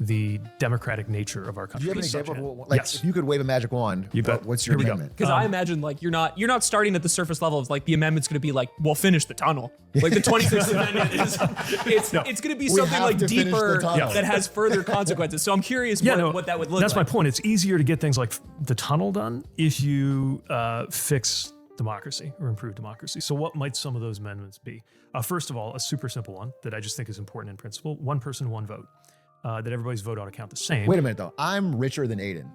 the democratic nature of our country. Do you have an is such example of a- like if you could wave a magic wand? You bet. What's your Here we go. amendment? Because I imagine like you're not starting at the surface level of like the amendment's going to be like, we'll finish the tunnel. Like the 26th amendment is it's going to be something have like to finish the deeper tunnel. that has further consequences. So I'm curious what that would look like. That's my point. It's easier to get things like the tunnel done if you fix democracy or improve democracy. So what might some of those amendments be? First of all, a super simple one that I just think is important in principle: one person, one vote. That everybody's vote ought to count the same. Wait a minute though. I'm richer than Aiden.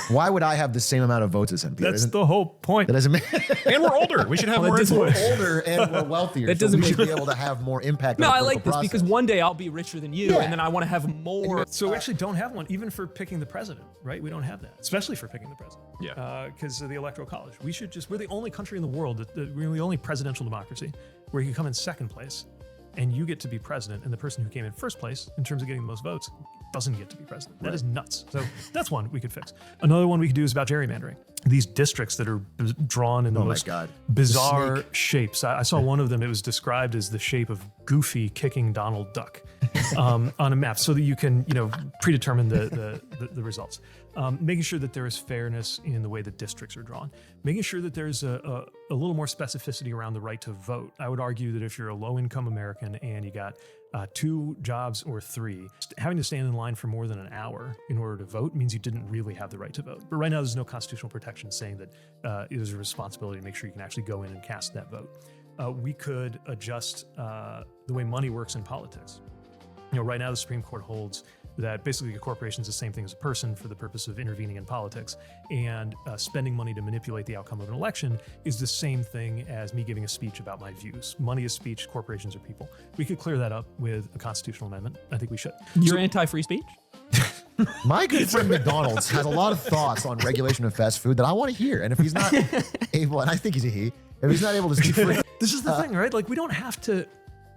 Why would I have the same amount of votes as him? Peter? That's the whole point. That doesn't make And we're older. We should have more that doesn't- influence. older and we're wealthier. That doesn't so we should make- be able to have more impact. No, on the I like this political because process. one day I'll be richer than you, Yeah. and then I want to have more. So we actually don't have one, even for picking the president, right? We don't have that, especially for picking the president. Yeah. Because of the electoral college. We're the only country in the world, we're the only presidential democracy where you can come in second place and you get to be president, and the person who came in first place in terms of getting the most votes doesn't get to be president. That is nuts. So that's one we could fix. Another one we could do is about gerrymandering. These districts that are drawn in the most bizarre shapes. I saw one of them, it was described as the shape of Goofy kicking Donald Duck on a map so that you can, predetermine the results. Making sure that there is fairness in the way that districts are drawn. Making sure that there's a little more specificity around the right to vote. I would argue that if you're a low-income American and you got 2 jobs or 3, having to stand in line for more than an hour in order to vote means you didn't really have the right to vote. But right now there's no constitutional protection saying that it is a responsibility to make sure you can actually go in and cast that vote. We could adjust the way money works in politics. Right now the Supreme Court holds that basically a corporation is the same thing as a person for the purpose of intervening in politics, and spending money to manipulate the outcome of an election is the same thing as me giving a speech about my views. Money is speech, corporations are people. We could clear that up with a constitutional amendment. I think we should. You're anti-free speech? My good friend McDonald's has a lot of thoughts on regulation of fast food that I want to hear. And if he's not able, and I think he's a he, if he's not able to speak free, This is the thing, right? Like, we don't have to.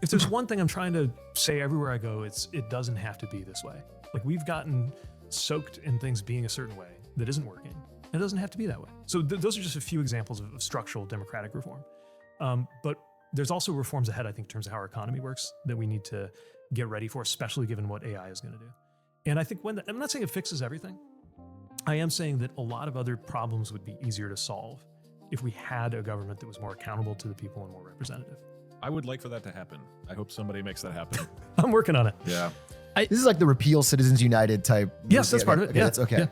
If there's one thing I'm trying to say everywhere I go, it doesn't have to be this way. Like, we've gotten soaked in things being a certain way that isn't working. It doesn't have to be that way. So those are just a few examples of structural democratic reform. But there's also reforms ahead, I think, in terms of how our economy works that we need to get ready for, especially given what AI is going to do. And I think I'm not saying it fixes everything. I am saying that a lot of other problems would be easier to solve if we had a government that was more accountable to the people and more representative. I would like for that to happen. I hope somebody makes that happen. I'm working on it. Yeah. this is like the repeal Citizens United type. Yes, that's part of it. Okay, Yeah. that's okay. Yeah.